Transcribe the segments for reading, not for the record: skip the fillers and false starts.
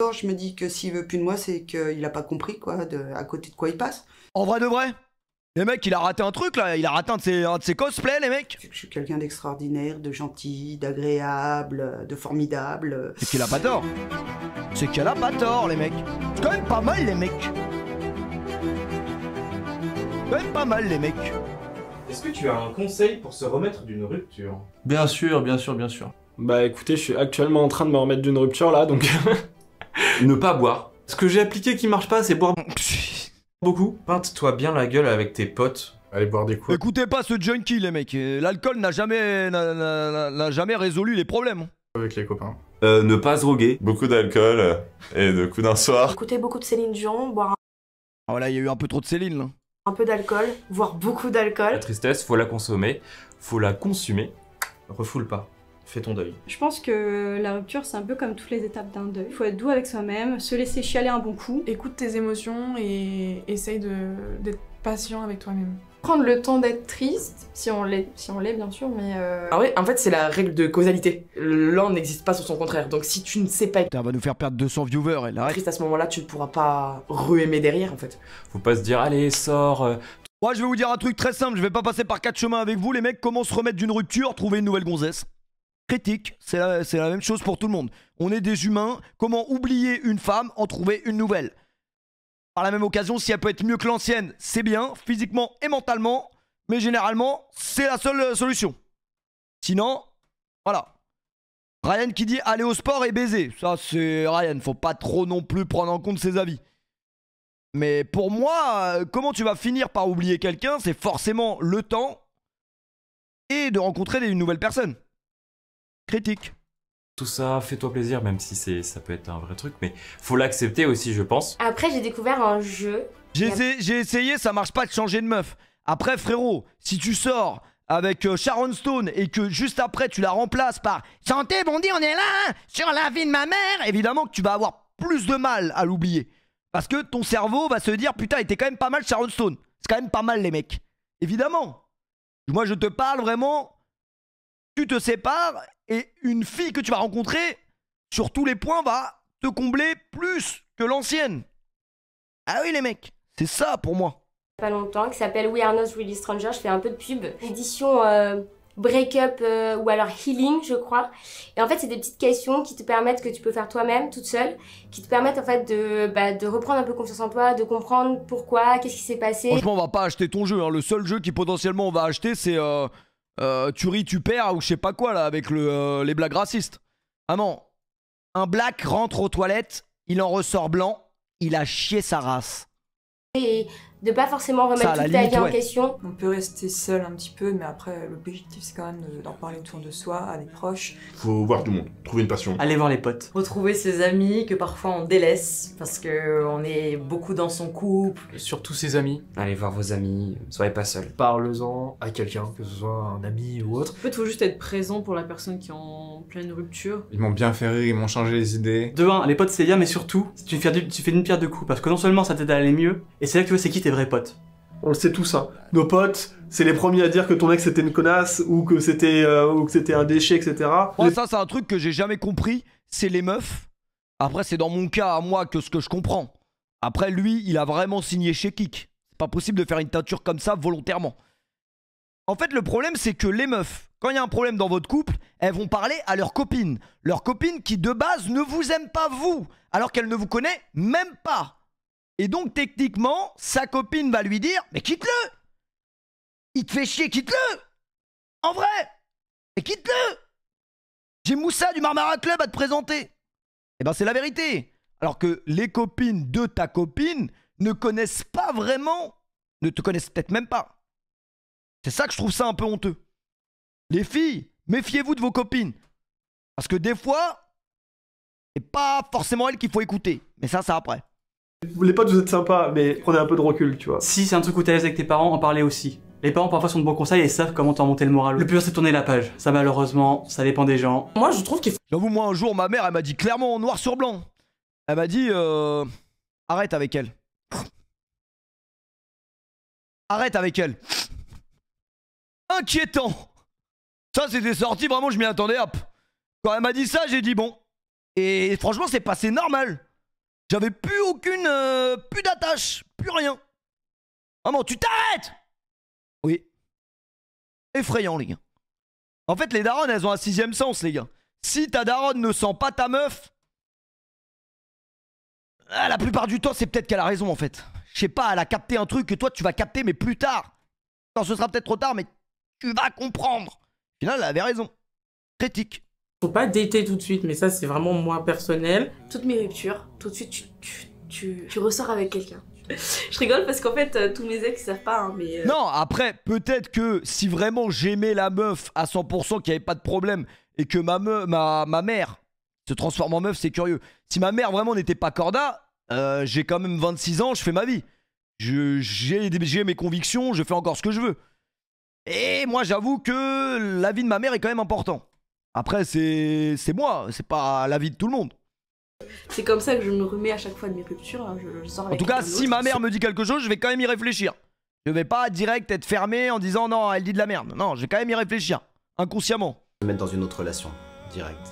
Je me dis que s'il veut plus de moi, c'est qu'il a pas compris, quoi, à côté de quoi il passe. En vrai de vrai, les mecs, il a raté un truc là, il a raté un de ses cosplays, les mecs. Je suis quelqu'un d'extraordinaire, de gentil, d'agréable, de formidable. C'est qu'il a pas tort. C'est qu'il a pas tort, les mecs. C'est quand même pas mal, les mecs. Quand même pas mal, les mecs. Est-ce que tu as un conseil pour se remettre d'une rupture? Bien sûr, bien sûr, bien sûr. Bah écoutez, je suis actuellement en train de me remettre d'une rupture là, donc... Ne pas boire. Ce que j'ai appliqué qui marche pas, c'est boire beaucoup. Peinte-toi bien la gueule avec tes potes. Allez boire des coups. Écoutez pas ce junkie, les mecs. L'alcool n'a jamais résolu les problèmes. Avec les copains. Ne pas se droguer. Beaucoup d'alcool et de coups d'un soir. Écouter beaucoup de Céline Dion, boire Ah voilà, il y a eu un peu trop de Céline, là. un peu d'alcool, voire beaucoup La d'alcool. tristesse, faut la consommer, faut la consumer. Refoule pas. Fais ton deuil. Je pense que la rupture, c'est un peu comme toutes les étapes d'un deuil. Il faut être doux avec soi-même, se laisser chialer un bon coup. Écoute tes émotions et essaye d'être patient avec toi-même. Prendre le temps d'être triste, si on l'est bien sûr, mais Ah ouais, en fait c'est la règle de causalité. L'un n'existe pas sans son contraire, donc si tu ne sais pas être Putain, elle va nous faire perdre 200 viewers, elle arrête. triste à ce moment-là, tu ne pourras pas re-aimer derrière en fait. Faut pas se dire, allez, sors. Moi, je vais vous dire un truc très simple. Je vais pas passer par 4 chemins avec vous, les mecs. Comment se remettre d'une rupture, trouver une nouvelle gonzesse. Critique, c'est la même chose pour tout le monde. On est des humains. Comment oublier une femme, en trouver une nouvelle? Par la même occasion, si elle peut être mieux que l'ancienne, c'est bien, physiquement et mentalement. Mais généralement, c'est la seule solution. Sinon, voilà. Ryan qui dit aller au sport et baiser. Ça, c'est Ryan. Faut pas trop non plus prendre en compte ses avis. Mais pour moi, comment tu vas finir par oublier quelqu'un? C'est forcément le temps et de rencontrer une nouvelle personne. Critique. Tout ça, fais-toi plaisir, même si ça peut être un vrai truc, mais faut l'accepter aussi, je pense. Après, j'ai découvert un jeu. J'ai essayé, ça marche pas de changer de meuf. Après, frérot, si tu sors avec Sharon Stone et que juste après tu la remplaces par Santé, Bondy, on est là, hein, sur la vie de ma mère, évidemment que tu vas avoir plus de mal à l'oublier. Parce que ton cerveau va se dire putain, il était quand même pas mal Sharon Stone. C'est quand même pas mal, les mecs. Évidemment. Moi, je te parle vraiment. Tu te sépares et une fille que tu vas rencontrer, sur tous les points, va te combler plus que l'ancienne. Ah oui, les mecs. C'est ça pour moi. Pas longtemps, qui s'appelle We Are Not Really Strangers. Je fais un peu de pub. Édition Breakup ou alors Healing, je crois. Et en fait, c'est des petites questions qui te permettent, que tu peux faire toi-même, toute seule, qui te permettent en fait de reprendre un peu confiance en toi, de comprendre pourquoi, qu'est-ce qui s'est passé. Franchement, on va pas acheter ton jeu, hein. Le seul jeu qui potentiellement on va acheter, c'est tu ris, tu perds ou je sais pas quoi là, avec les blagues racistes. Vraiment, un black rentre aux toilettes, il en ressort blanc, il a chié sa race. Et de pas forcément remettre toute ta vie en question. On peut rester seul un petit peu, mais après l'objectif c'est quand même d'en parler autour de soi, à des proches. Faut voir du monde, trouver une passion. Aller voir les potes. Retrouver ses amis que parfois on délaisse parce que on est beaucoup dans son couple. Surtout ses amis. Allez voir vos amis, soyez pas seuls. Parle-en à quelqu'un, que ce soit un ami ou autre. En fait, faut juste être présent pour la personne qui est en pleine rupture. Ils m'ont bien fait rire, ils m'ont changé les idées. De un, les potes c'est bien, mais surtout, tu fais une pierre deux coups, parce que non seulement ça t'aide à aller mieux, et c'est là que tu vois c'est qui tes vrais potes. On le sait tous, ça. Nos potes, c'est les premiers à dire que ton ex c'était une connasse, ou que c'était un déchet, etc. Moi, ça, c'est un truc que j'ai jamais compris, c'est les meufs. Après, c'est dans mon cas, à moi, que ce que je comprends. Après, lui, il a vraiment signé chez Kik. C'est pas possible de faire une teinture comme ça volontairement. En fait, le problème, c'est que les meufs, quand il y a un problème dans votre couple, elles vont parler à leurs copines. Leurs copines qui, de base, ne vous aiment pas vous, alors qu'elles ne vous connaissent même pas. Et donc, techniquement, sa copine va lui dire « Mais quitte-le! Il te fait chier, quitte-le! En vrai! Et quitte-le! J'ai Moussa du Marmara Club à te présenter! » Eh ben, c'est la vérité. Alors que les copines de ta copine ne connaissent pas vraiment, ne te connaissent peut-être même pas. C'est ça que je trouve ça un peu honteux. Les filles, méfiez-vous de vos copines. Parce que des fois, c'est pas forcément elles qu'il faut écouter. Mais ça, c'est après. Les potes, vous êtes sympas, mais prenez un peu de recul, tu vois. Si c'est un truc où t'es à l'aise avec tes parents, en parler aussi. Les parents parfois sont de bons conseils et savent comment t'en monter le moral. Le plus dur c'est de tourner la page. Ça malheureusement, ça dépend des gens. Moi je trouve qu'il faut... J'avoue, moi un jour, ma mère, elle m'a dit clairement en noir sur blanc. Elle m'a dit arrête avec elle. Arrête avec elle. Inquiétant. Ça c'était sorti, vraiment je m'y attendais, hop. Quand elle m'a dit ça, j'ai dit bon. Et franchement, c'est passé normal. J'avais plus aucune... plus d'attache, plus rien. Vraiment, tu t'arrêtes! Oui. Effrayant, les gars. En fait, les darons, elles ont un 6ème sens, les gars. Si ta daronne ne sent pas ta meuf, la plupart du temps, c'est peut-être qu'elle a raison, en fait. Je sais pas, elle a capté un truc que toi, tu vas capter, mais plus tard. Quand ce sera peut-être trop tard, mais tu vas comprendre. Au final, elle avait raison. Critique. Faut pas dater tout de suite, mais ça, c'est vraiment moi personnel. Toutes mes ruptures, tout de suite, tu ressors avec quelqu'un. Je rigole parce qu'en fait, tous mes ex, ils savent pas, hein, mais... Non, après, peut-être que si vraiment j'aimais la meuf à 100%, qu'il n'y avait pas de problème, et que ma mère se transforme en meuf, c'est curieux. Si ma mère vraiment n'était pas corda, j'ai quand même 26 ans, je fais ma vie. J'ai mes convictions, je fais encore ce que je veux. Et moi, j'avoue que la vie de ma mère est quand même important. Après, c'est moi, c'est pas la vie de tout le monde. C'est comme ça que je me remets à chaque fois de mes ruptures. Hein. Je sors avec En tout cas, si ma mère me dit quelque chose, je vais quand même y réfléchir. Je vais pas direct être fermé en disant non, elle dit de la merde. Non, je vais quand même y réfléchir, inconsciemment. Me mettre dans une autre relation, direct.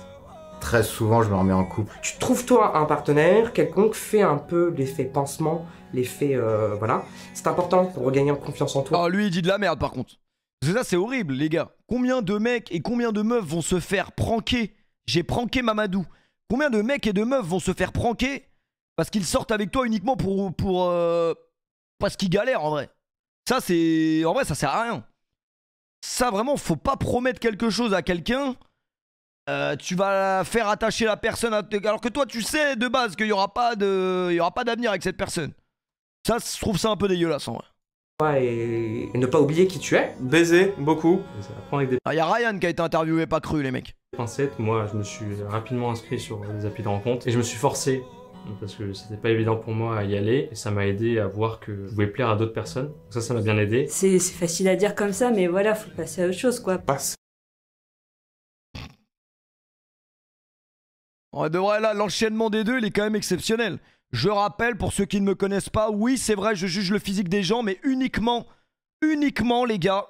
Très souvent, je me remets en couple. Tu trouves toi un partenaire, quelconque fait un peu l'effet pansement, l'effet voilà. C'est important pour regagner en confiance en toi. Oh, lui, il dit de la merde par contre. Parce que ça, c'est horrible, les gars. Combien de mecs et combien de meufs vont se faire pranker? J'ai pranké Mamadou. Combien de mecs et de meufs vont se faire pranker parce qu'ils sortent avec toi uniquement parce qu'ils galèrent en vrai. Ça, c'est... En vrai, ça sert à rien. Ça, vraiment, faut pas promettre quelque chose à quelqu'un. Tu vas faire attacher la personne alors que toi, tu sais de base qu'il y aura pas d'avenir avec cette personne. Ça, je trouve ça un peu dégueulasse en vrai. Et ne pas oublier qui tu es. Baiser, beaucoup. Il y a Ryan qui a été interviewé, pas cru, les mecs. Pincette, moi je me suis rapidement inscrit sur les applis de rencontre et je me suis forcé parce que c'était pas évident pour moi à y aller et ça m'a aidé à voir que je pouvais plaire à d'autres personnes. Donc ça m'a bien aidé. C'est facile à dire comme ça, mais voilà, faut passer à autre chose quoi. On devrait là, l'enchaînement des deux, il est quand même exceptionnel. Je rappelle, pour ceux qui ne me connaissent pas, oui, c'est vrai, je juge le physique des gens, mais uniquement, les gars,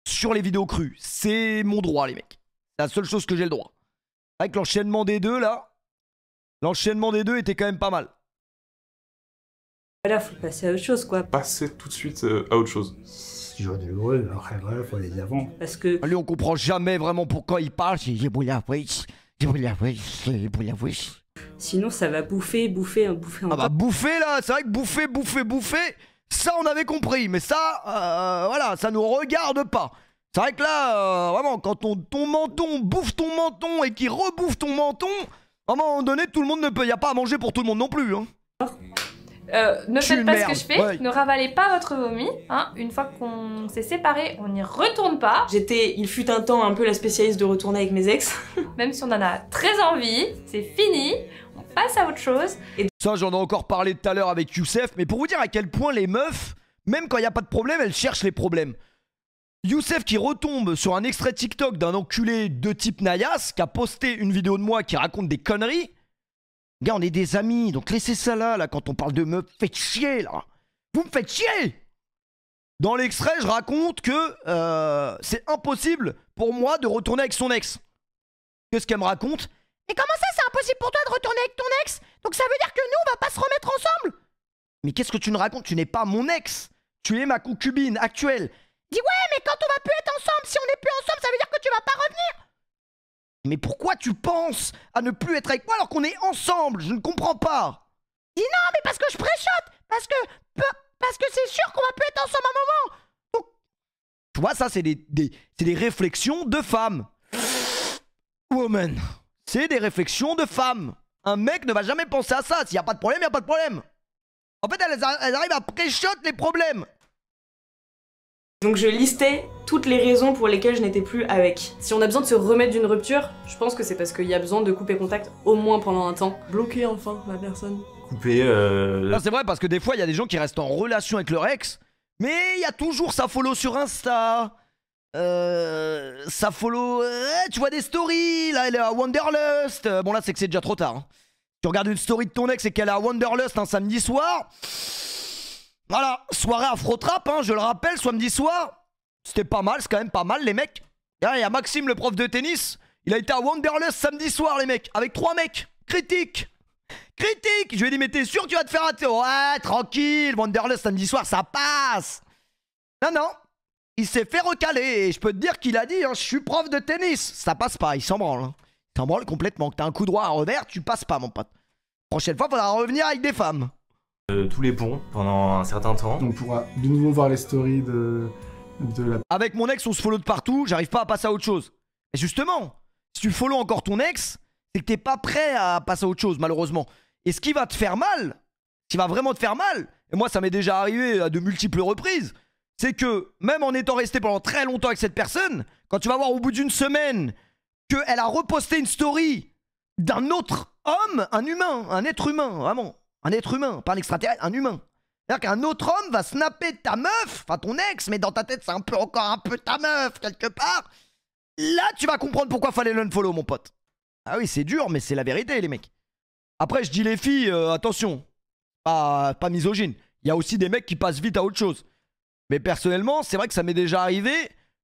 sur les vidéos crues. C'est mon droit, les mecs. C'est la seule chose que j'ai le droit. Avec l'enchaînement des deux, là, l'enchaînement des deux était quand même pas mal. Voilà, faut passer à autre chose, quoi. Passer tout de suite à autre chose. C'est toujours douloureux, après, voilà, faut aller avant. Parce que... Lui, on comprend jamais vraiment pourquoi il parle. Sinon, ça va bouffer encore. Ah bah bouffer là, c'est vrai que bouffer, ça on avait compris, mais ça, voilà, ça nous regarde pas. C'est vrai que là, vraiment, quand ton menton bouffe ton menton et qu'il rebouffe ton menton, à un moment donné, tout le monde ne peut, y a pas à manger pour tout le monde non plus, hein. Ne faites pas ce que je fais, ne ravalez pas votre vomi, hein. Une fois qu'on s'est séparés, on n'y retourne pas. Il fut un temps un peu la spécialiste de retourner avec mes ex. Même si on en a très envie, c'est fini, on passe à autre chose. Et ça, j'en ai encore parlé tout à l'heure avec Youssef, mais pour vous dire à quel point les meufs, même quand il n'y a pas de problème, elles cherchent les problèmes. Youssef qui retombe sur un extrait TikTok d'un enculé de type Nayas qui a posté une vidéo de moi qui raconte des conneries. Gars, on est des amis, donc laissez ça là, quand on parle de meufs, faites chier, là. Vous me faites chier. Dans l'extrait, je raconte que c'est impossible pour moi de retourner avec son ex. Qu'est-ce qu'elle me raconte? Et comment ça, c'est impossible pour toi de retourner avec ton ex? Donc ça veut dire que nous, on va pas se remettre ensemble? Mais qu'est-ce que tu me racontes? Tu n'es pas mon ex. Tu es ma concubine actuelle. Dis ouais, mais quand on va plus être ensemble, si on n'est plus ensemble, ça veut dire que tu vas pas revenir. Mais pourquoi tu penses à ne plus être avec moi alors qu'on est ensemble? Je ne comprends pas. Dis non, mais parce que je préchote. Parce que c'est sûr qu'on va plus être ensemble à un moment. Donc, tu vois, ça, c'est des réflexions de femmes. Woman. C'est des réflexions de femmes. Un mec ne va jamais penser à ça. S'il n'y a pas de problème, il n'y a pas de problème. En fait, elles arrivent à préchoter les problèmes. Donc je listais toutes les raisons pour lesquelles je n'étais plus avec. Si on a besoin de se remettre d'une rupture, je pense que c'est parce qu'il y a besoin de couper contact au moins pendant un temps. Bloquer enfin la personne. Couper C'est vrai parce que des fois il y a des gens qui restent en relation avec leur ex, mais il y a toujours sa follow sur Insta. Sa follow... tu vois des stories, là elle est à Wanderlust. Bon là c'est que c'est déjà trop tard. Hein. Tu regardes une story de ton ex et qu'elle est à Wanderlust un samedi soir... Voilà, soirée Afro-Trap, hein, je le rappelle, samedi soir. C'était pas mal, c'est quand même pas mal, les mecs. Il y a Maxime, le prof de tennis. Il a été à Wanderlust samedi soir, les mecs, avec 3 mecs. Critique. Je lui ai dit, mais t'es sûr que tu vas te faire rater? Ouais, tranquille, Wanderlust samedi soir, ça passe. Non. Il s'est fait recaler et je peux te dire qu'il a dit, hein, je suis prof de tennis. Ça passe pas, il s'en branle. Hein. Il s'en branle complètement. Que t'as un coup droit à revers, tu passes pas, mon pote. Prochaine fois, faudra revenir avec des femmes. Tous les ponts pendant un certain temps. On pourra de nouveau voir les stories de la... Avec mon ex, on se follow de partout, j'arrive pas à passer à autre chose. Et justement, si tu follow encore ton ex, c'est que t'es pas prêt à passer à autre chose, malheureusement. Et ce qui va te faire mal, ce qui va vraiment te faire mal, et moi ça m'est déjà arrivé à de multiples reprises, c'est que même en étant resté pendant très longtemps avec cette personne, quand tu vas voir au bout d'une semaine qu'elle a reposté une story d'un autre homme, un humain, un être humain, vraiment, un être humain, pas un extraterrestre, un humain. C'est-à-dire qu'un autre homme va snapper ta meuf, enfin ton ex, mais dans ta tête c'est un peu encore un peu ta meuf quelque part. Là tu vas comprendre pourquoi fallait l'unfollow, mon pote. Ah oui, c'est dur, mais c'est la vérité, les mecs. Après, je dis les filles, attention, pas misogyne. Il y a aussi des mecs qui passent vite à autre chose. Mais personnellement, c'est vrai que ça m'est déjà arrivé,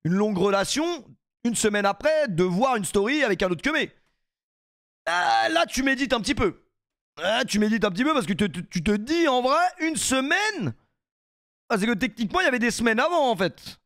une longue relation, une semaine après, de voir une story avec un autre que mec. Là, tu médites un petit peu. Tu médites un petit peu parce que tu te dis, en vrai, une semaine. C'est que techniquement, il y avait des semaines avant, en fait.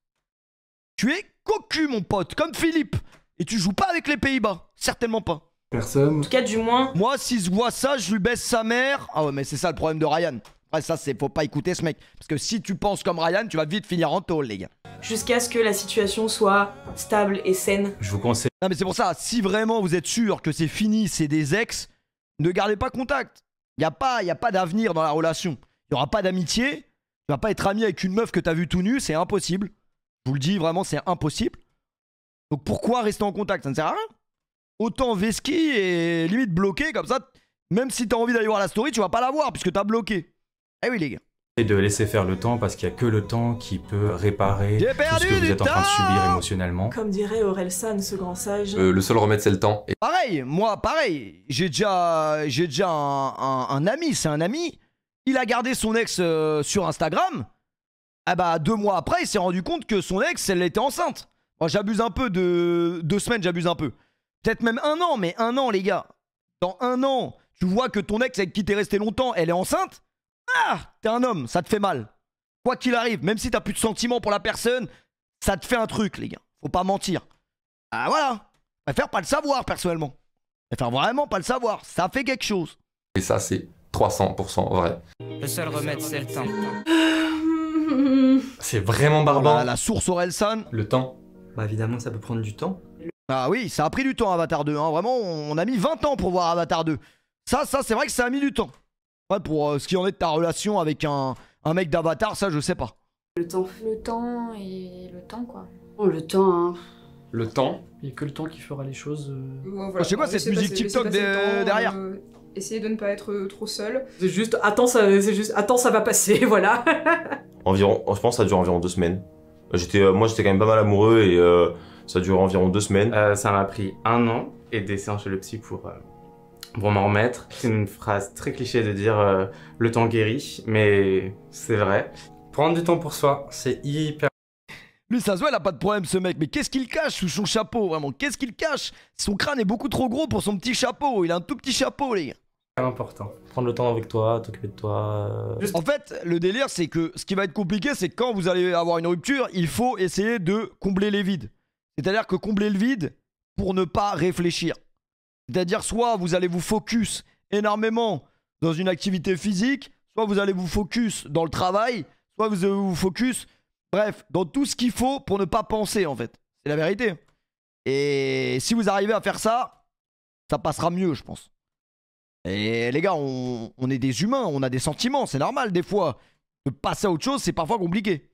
Tu es cocu, mon pote, comme Philippe. Et tu joues pas avec les Pays-Bas. Certainement pas. Personne. En tout cas, du moins. Moi, si je vois ça, je lui baisse sa mère. Ah ouais, mais c'est ça le problème de Ryan. Après, ça, c'est faut pas écouter ce mec. Parce que si tu penses comme Ryan, tu vas vite finir en tôle, les gars. Jusqu'à ce que la situation soit stable et saine. Je vous conseille. Non, mais c'est pour ça, si vraiment vous êtes sûr que c'est fini, c'est des ex, ne gardez pas contact. Y a pas d'avenir dans la relation. Il y aura pas d'amitié. Tu vas pas être ami avec une meuf que t'as vue tout nu, c'est impossible. Je vous le dis, vraiment, c'est impossible. Donc pourquoi rester en contact? Ça ne sert à rien. Autant Veski et limite bloqué, comme ça, même si t'as envie d'aller voir la story, tu vas pas la voir puisque t'as bloqué. Eh oui, les gars. Et de laisser faire le temps parce qu'il y a que le temps qui peut réparer tout ce que vous êtes en train de subir émotionnellement. Comme dirait Aurel San, ce grand sage. Le seul remède, c'est le temps. Et... Pareil, moi, pareil. J'ai déjà un ami, c'est un ami. Il a gardé son ex sur Instagram. Ah bah 2 mois après, il s'est rendu compte que son ex, elle était enceinte. Bon, j'abuse un peu de 2 semaines, j'abuse un peu. Peut-être même 1 an, mais 1 an, les gars. Dans 1 an, tu vois que ton ex avec qui t'es resté longtemps, elle est enceinte. Ah, t'es un homme, ça te fait mal. Quoi qu'il arrive, même si t'as plus de sentiments pour la personne, ça te fait un truc, les gars. Faut pas mentir. Ah voilà. Je préfère pas le savoir, personnellement. Je préfère vraiment pas le savoir. Ça fait quelque chose. Et ça, c'est 300% vrai. Le seul remède, c'est le temps. C'est vraiment barbant. La source Orelsan. Le temps. Bah évidemment, ça peut prendre du temps. Ah oui, ça a pris du temps Avatar 2. Hein. Vraiment, on a mis 20 ans pour voir Avatar 2. Ça c'est vrai que ça a mis du temps. Ouais, pour ce qui en est de ta relation avec un mec d'Avatar, ça je sais pas. Le temps. Le temps et le temps, quoi. Oh, le temps, hein. Le temps. Il n'y a que le temps qui fera les choses. Voilà. Je sais pas, cette musique TikTok derrière. Essayez de ne pas être trop seul. C'est juste, attends, ça va passer, voilà. Environ, je pense que ça dure environ 2 semaines. Moi, j'étais quand même pas mal amoureux et ça dure environ 2 semaines. Ça m'a pris 1 an et des séances chez le psy pour m'en remettre. C'est une phrase très cliché de dire le temps guérit, mais c'est vrai. Prendre du temps pour soi, c'est hyper... Lui, ça se voit, il a pas de problème, ce mec. Mais qu'est-ce qu'il cache sous son chapeau, vraiment? Qu'est-ce qu'il cache? Son crâne est beaucoup trop gros pour son petit chapeau. Il a un tout petit chapeau, les gars. C'est important. Prendre le temps avec toi, t'occuper de toi. En fait, le délire, c'est que ce qui va être compliqué, c'est que quand vous allez avoir une rupture, il faut essayer de combler les vides. C'est-à-dire que combler le vide pour ne pas réfléchir. C'est-à-dire soit vous allez vous focus énormément dans une activité physique, soit vous allez vous focus dans le travail, soit vous allez vous focus, bref, dans tout ce qu'il faut pour ne pas penser, en fait. C'est la vérité. Et si vous arrivez à faire ça, ça passera mieux, je pense. Et les gars, on est des humains, on a des sentiments, c'est normal des fois. De passer à autre chose, c'est parfois compliqué.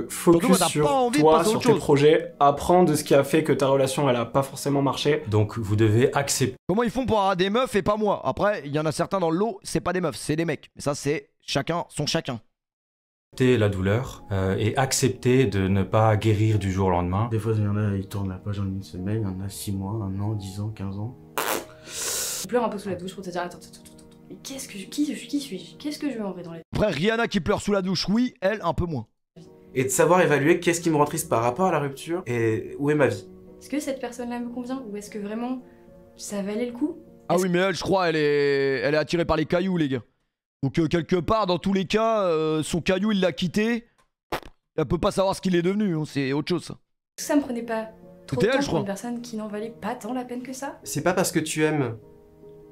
Focus sur toi, sur tes projets, apprends de ce qui a fait que ta relation elle a pas forcément marché. Donc vous devez accepter. Comment ils font pour avoir des meufs et pas moi? Après, il y en a certains dans le lot, c'est pas des meufs, c'est des mecs. Mais ça, c'est chacun son chacun. Accepter la douleur et accepter de ne pas guérir du jour au lendemain. Des fois, il y en a, ils tournent la page en 1 semaine, il y en a 6 mois, 1 an, 10 ans, 15 ans. Je pleure un peu sous la douche pour te dire attends. Mais qui suis-je? Qu'est-ce que je veux en vrai dans les... Après, Rihanna qui pleure sous la douche, oui, elle, un peu moins. Et de savoir évaluer qu'est-ce qui me rend triste par rapport à la rupture et où est ma vie. Est-ce que cette personne-là me convient ou est-ce que vraiment ça valait le coup? Ah oui, mais elle, je crois, elle est attirée par les cailloux, les gars. Donc quelque part, dans tous les cas, son caillou, il l'a quitté. Elle peut pas savoir ce qu'il est devenu, hein, c'est autre chose ça. Ça me prenait pas trop de C'était elle, temps je pour crois. une personne qui n'en valait pas tant la peine que ça. C'est pas parce que tu aimes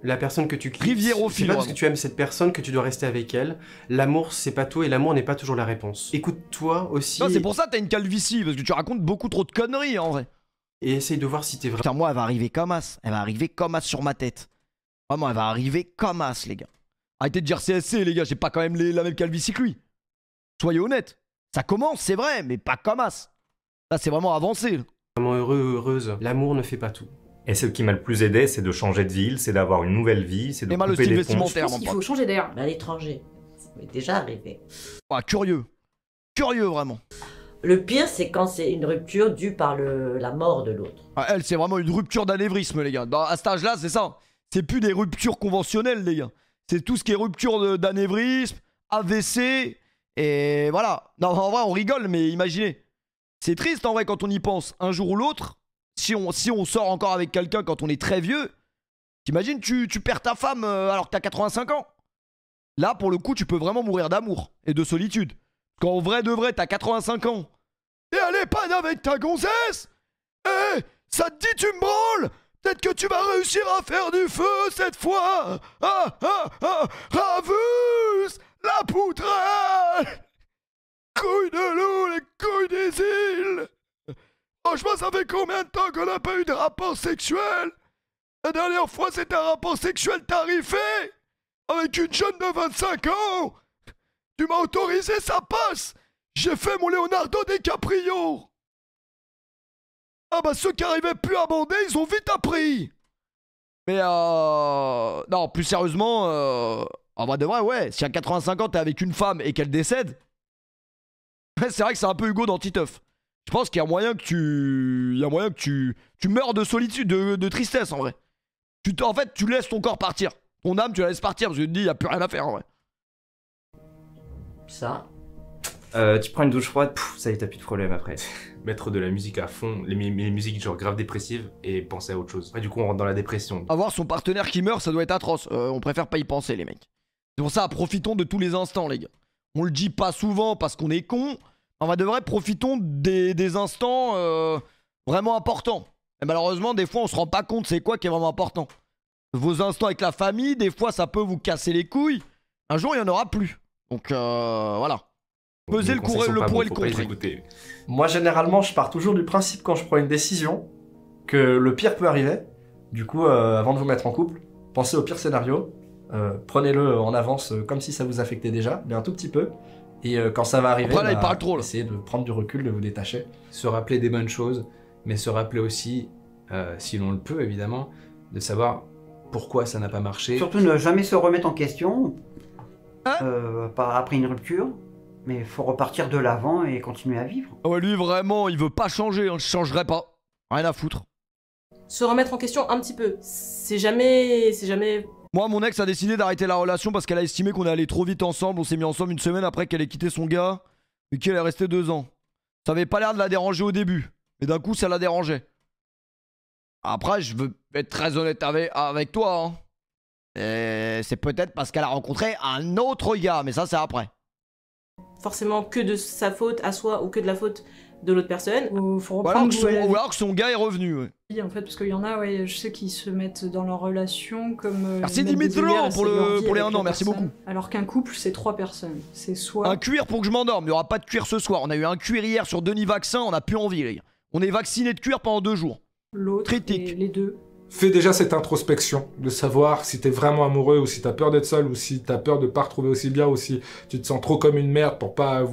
la personne que tu quittes. Riviérophile, C'est pas parce que vraiment. tu aimes cette personne que tu dois rester avec elle. L'amour, c'est pas tout et l'amour n'est pas toujours la réponse. Écoute-toi aussi. Non, c'est pour ça que t'as une calvitie, parce que tu racontes beaucoup trop de conneries en vrai. Et essaye de voir si t'es vrai. Putain, moi, elle va arriver comme as. Elle va arriver comme as sur ma tête. Vraiment, elle va arriver comme as, les gars. Arrêtez de dire CSC, les gars, j'ai pas quand même la même calvitie que lui. Soyez honnêtes. Ça commence, c'est vrai, mais pas comme as. Là, c'est vraiment avancé. Là. Vraiment heureux, heureuse. L'amour ne fait pas tout. Et ce qui m'a le plus aidé, c'est de changer de ville, c'est d'avoir une nouvelle vie, c'est de mal le couper style les ponts. vestimentaire, Je pense qu'il faut changer d'ailleurs. À l'étranger. Ça m'est déjà arrivé. Ah, curieux. Curieux, vraiment. Le pire, c'est quand c'est une rupture due par la mort de l'autre. Ah, elle, c'est vraiment une rupture d'anévrisme, les gars. À cet âge-là, c'est ça. C'est plus des ruptures conventionnelles, les gars. C'est tout ce qui est rupture d'anévrisme, AVC, et voilà. Non, en vrai, on rigole, mais imaginez. C'est triste, en vrai, quand on y pense. Un jour ou l'autre, si on sort encore avec quelqu'un quand on est très vieux, t'imagines, tu perds ta femme alors que t'as 85 ans. Là, pour le coup, tu peux vraiment mourir d'amour et de solitude. Quand en vrai de vrai, t'as 85 ans. Et elle est pas avec ta gonzesse. Eh, ça te dit tu me branles. Peut-être que tu vas réussir à faire du feu cette fois. Ah, ah, ah, Ravus, la poutrelle. Couilles de loup, les couilles des îles. Franchement, ça fait combien de temps qu'on n'a pas eu de rapport sexuel? La dernière fois, c'était un rapport sexuel tarifé. Avec une jeune de 25 ans. Tu m'as autorisé, ça passe. J'ai fait mon Leonardo DiCaprio. Ah bah ceux qui arrivaient plus à bander, ils ont vite appris. Mais non, plus sérieusement, en vrai de vrai, ouais, si à 85 ans t'es avec une femme et qu'elle décède, c'est vrai que c'est un peu Hugo dans Titeuf. Je pense qu'il y a moyen que tu meurs de solitude, de tristesse en vrai. En fait, tu laisses ton corps partir. Ton âme, tu la laisses partir parce que tu te dis, il n'y a plus rien à faire en vrai. Ça. Tu prends une douche froide, ça y est, t'as plus de problème après. Mettre de la musique à fond, les musiques genre grave dépressives et penser à autre chose. Après, du coup, on rentre dans la dépression. Avoir son partenaire qui meurt, ça doit être atroce. On préfère pas y penser, les mecs. C'est pour ça, profitons de tous les instants, les gars. On le dit pas souvent parce qu'on est con. On va de vrai, profitons des instants vraiment importants. Et malheureusement, des fois, on se rend pas compte c'est quoi qui est vraiment important. Vos instants avec la famille, des fois, ça peut vous casser les couilles. Un jour, il y en aura plus. Donc voilà. Pesez le pour et le contre. Moi, généralement, je pars toujours du principe quand je prends une décision que le pire peut arriver. Du coup, avant de vous mettre en couple, pensez au pire scénario. Prenez-le en avance comme si ça vous affectait déjà, mais un tout petit peu. Et quand ça va arriver, après, là, il parle trop, là. Essayez de prendre du recul, de vous détacher. Se rappeler des bonnes choses, mais se rappeler aussi, si l'on le peut évidemment, de savoir pourquoi ça n'a pas marché. Surtout ne jamais se remettre en question après une rupture. Mais il faut repartir de l'avant et continuer à vivre. Ouais, lui, vraiment, il veut pas changer. Hein. Je changerai pas. Rien à foutre. Se remettre en question un petit peu. C'est jamais... Moi, mon ex a décidé d'arrêter la relation parce qu'elle a estimé qu'on est allé trop vite ensemble. On s'est mis ensemble une semaine après qu'elle ait quitté son gars et qu'elle est restée 2 ans. Ça avait pas l'air de la déranger au début. Mais d'un coup, ça la dérangeait. Après, je veux être très honnête avec toi. Hein. Et c'est peut-être parce qu'elle a rencontré un autre gars. Mais ça, c'est après. Forcément que de sa faute à soi ou que de la faute de l'autre personne. Faut ou alors que son gars est revenu. Ouais. En fait, parce qu'il y en a, ouais, je sais qu'ils se mettent dans leur relation comme. Merci Dimitro pour les 1 an, merci beaucoup. Alors qu'un couple, c'est 3 personnes. C'est soit. Un cuir pour que je m'endorme, il n'y aura pas de cuir ce soir. On a eu un cuir hier sur Denis Vaccin, on n'a plus envie, les gars. On est vacciné de cuir pendant 2 jours. L'autre, les deux. Fais déjà cette introspection, de savoir si t'es vraiment amoureux ou si t'as peur d'être seul ou si t'as peur de pas retrouver aussi bien ou si tu te sens trop comme une merde pour pas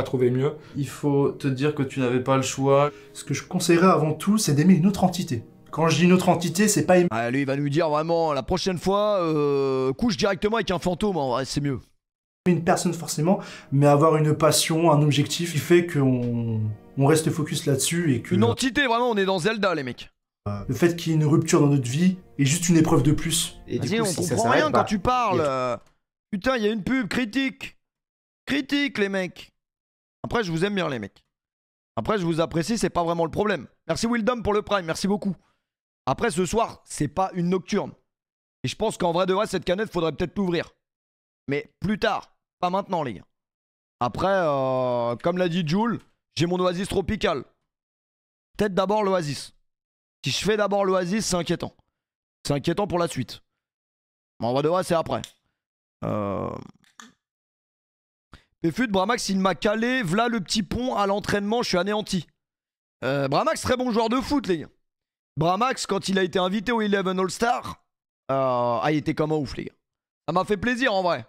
trouver mieux. Il faut te dire que tu n'avais pas le choix. Ce que je conseillerais avant tout, c'est d'aimer une autre entité. Quand je dis une autre entité, c'est pas aimer... Ah, lui, il va nous dire vraiment, la prochaine fois, couche directement avec un fantôme, en vrai, c'est mieux. Une personne forcément, mais avoir une passion, un objectif qui fait qu'on reste focus là-dessus et que... Une entité, vraiment, on est dans Zelda, les mecs. Le fait qu'il y ait une rupture dans notre vie est juste une épreuve de plus. Vas-y, on comprend rien quand tu parles. Putain, il y a une pub, critique. Critique, les mecs. Après, je vous aime bien, les mecs. Après, je vous apprécie, c'est pas vraiment le problème. Merci Wildom pour le prime, merci beaucoup. Après, ce soir, c'est pas une nocturne. Et je pense qu'en vrai de vrai, cette canette, faudrait peut-être l'ouvrir. Mais plus tard, pas maintenant, les gars. Après, comme l'a dit Jules, j'ai mon Oasis tropical. Peut-être d'abord l'Oasis. Si je fais d'abord l'Oasis, c'est inquiétant. C'est inquiétant pour la suite. Mais en vrai de vrai, c'est après. Péfut, Bramax, il m'a calé. V'là le petit pont à l'entraînement, je suis anéanti. Bramax, très bon joueur de foot, les gars. Bramax, quand il a été invité au 11 All-Star, il était comme un ouf, les gars. Ça m'a fait plaisir, en vrai.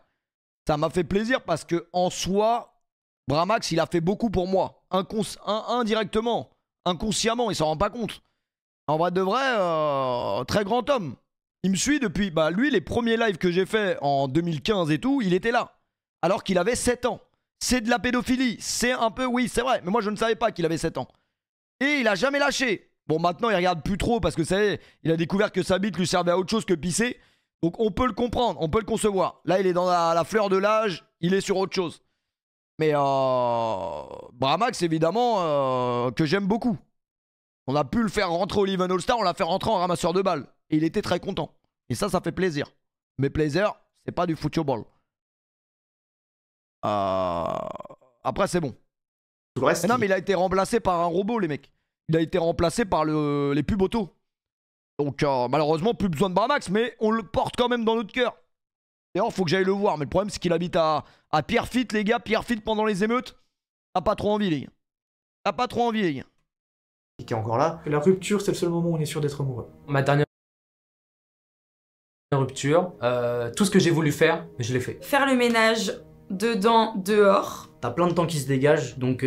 Ça m'a fait plaisir parce que en soi, Bramax, il a fait beaucoup pour moi. Indirectement, inconsciemment, il s'en rend pas compte. En vrai de vrai, très grand homme. Il me suit depuis, lui, les premiers lives que j'ai fait en 2015 et tout, il était là. Alors qu'il avait 7 ans. C'est de la pédophilie. C'est un peu, oui, c'est vrai. Mais moi, je ne savais pas qu'il avait 7 ans. Et il a jamais lâché. Bon, maintenant, il regarde plus trop parce que ça y est, il a découvert que sa bite lui servait à autre chose que pisser. Donc, on peut le comprendre, on peut le concevoir. Là, il est dans la fleur de l'âge, il est sur autre chose. Mais Bramax, évidemment, que j'aime beaucoup. On a pu le faire rentrer au Leven All-Star, on l'a fait rentrer en ramasseur de balles. Et il était très content. Et ça fait plaisir. Mais plaisir, c'est pas du football. Après, c'est bon. Tout le reste, non, mais il a été remplacé par un robot, les mecs. Il a été remplacé par les pubs auto. Donc, malheureusement, plus besoin de Bramax, mais on le porte quand même dans notre cœur. D'ailleurs, faut que j'aille le voir. Mais le problème, c'est qu'il habite à Pierrefitte, les gars. Pierrefitte pendant les émeutes. T'as pas trop envie, les gars. T'as pas trop envie, les gars. Qui est encore là. La rupture, c'est le seul moment où on est sûr d'être amoureux. Ma dernière rupture, tout ce que j'ai voulu faire, je l'ai fait. Faire le ménage dedans, dehors. T'as plein de temps qui se dégage, donc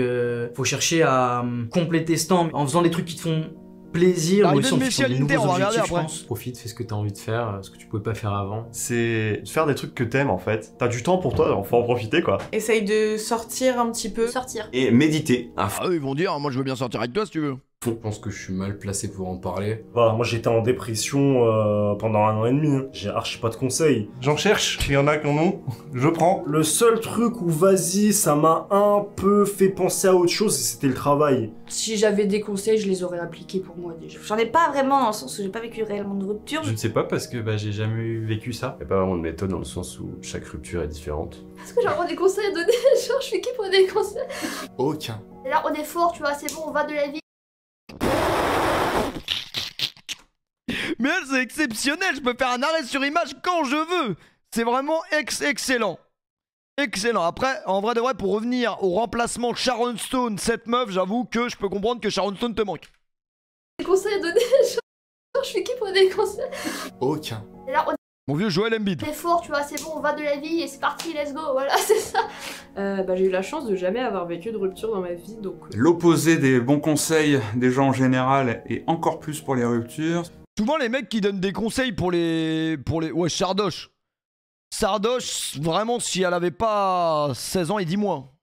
faut chercher à compléter ce temps en faisant des trucs qui te font plaisir ou aussi en fixant des nouveaux objectifs, je pense. Profite, fais ce que t'as envie de faire, ce que tu pouvais pas faire avant. C'est faire des trucs que t'aimes en fait. T'as du temps pour toi, donc faut en profiter quoi. Essaye de sortir un petit peu. Sortir. Et méditer. Eux, ils vont dire, moi je veux bien sortir avec toi si tu veux. Je pense que je suis mal placé pour en parler. Bah, moi j'étais en dépression pendant 1 an et demi. J'ai archi pas de conseils. J'en cherche, il y en a qui en ont, je prends. Le seul truc où vas-y, ça m'a un peu fait penser à autre chose, c'était le travail. Si j'avais des conseils, je les aurais appliqués pour moi déjà. J'en ai pas vraiment dans le sens où j'ai pas vécu réellement de rupture. Je ne sais pas parce que j'ai jamais vécu ça. Il n'y a pas vraiment de méthode dans le sens où chaque rupture est différente. Est-ce que j'ai vraiment des conseils à donner? Genre, je suis qui pour des conseils? Aucun. Et là, on est fort, tu vois, c'est bon, on va de la vie. Mais elle, c'est exceptionnel. Je peux faire un arrêt sur image quand je veux. C'est vraiment excellent. Excellent. Après, en vrai de vrai, pour revenir au remplacement Sharon Stone, cette meuf, j'avoue que je peux comprendre que Sharon Stone te manque. Des conseils à donner? Genre, je suis qui pour des conseils? Aucun. Et là, on Mon vieux Joel Embiid. est fort, tu vois, c'est bon, on va de la vie et c'est parti, let's go, voilà, c'est ça. J'ai eu la chance de jamais avoir vécu de rupture dans ma vie, donc... L'opposé des bons conseils des gens en général et encore plus pour les ruptures. Souvent les mecs qui donnent des conseils pour les... Ouais, Sardoche. Sardoche, vraiment, si elle avait pas 16 ans et 10 mois.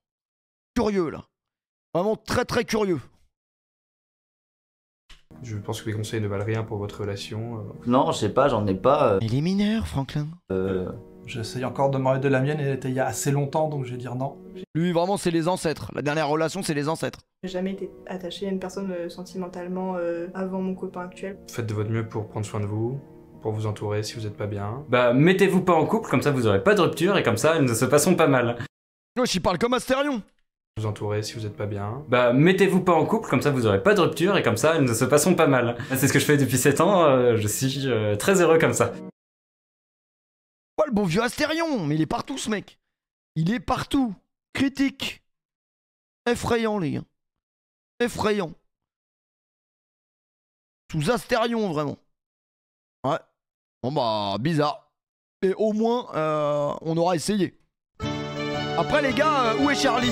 Curieux, là. Vraiment très très curieux. Je pense que les conseils ne valent rien pour votre relation. Non, je sais pas, j'en ai pas. Il est mineur, Franklin. J'essaye encore de m'arrêter de la mienne, elle était il y a assez longtemps, donc je vais dire non. Lui, vraiment, c'est les ancêtres. La dernière relation, c'est les ancêtres. J'ai jamais été attachée à une personne sentimentalement avant mon copain actuel. Faites de votre mieux pour prendre soin de vous, pour vous entourer si vous êtes pas bien. Mettez-vous pas en couple, comme ça vous aurez pas de rupture et comme ça elles ne se passeront pas mal. Wesh, il parle comme Astérion. Vous entourer si vous êtes pas bien. Mettez-vous pas en couple, comme ça vous aurez pas de rupture et comme ça elles ne se passeront pas mal. C'est ce que je fais depuis 7 ans, je suis très heureux comme ça. Oh, le bon vieux Astérion. Mais il est partout, ce mec. Il est partout. Critique. Effrayant, les gars. Effrayant. Sous Astérion, vraiment. Ouais. Bon, bizarre. Et au moins, on aura essayé. Après, les gars, où est Charlie?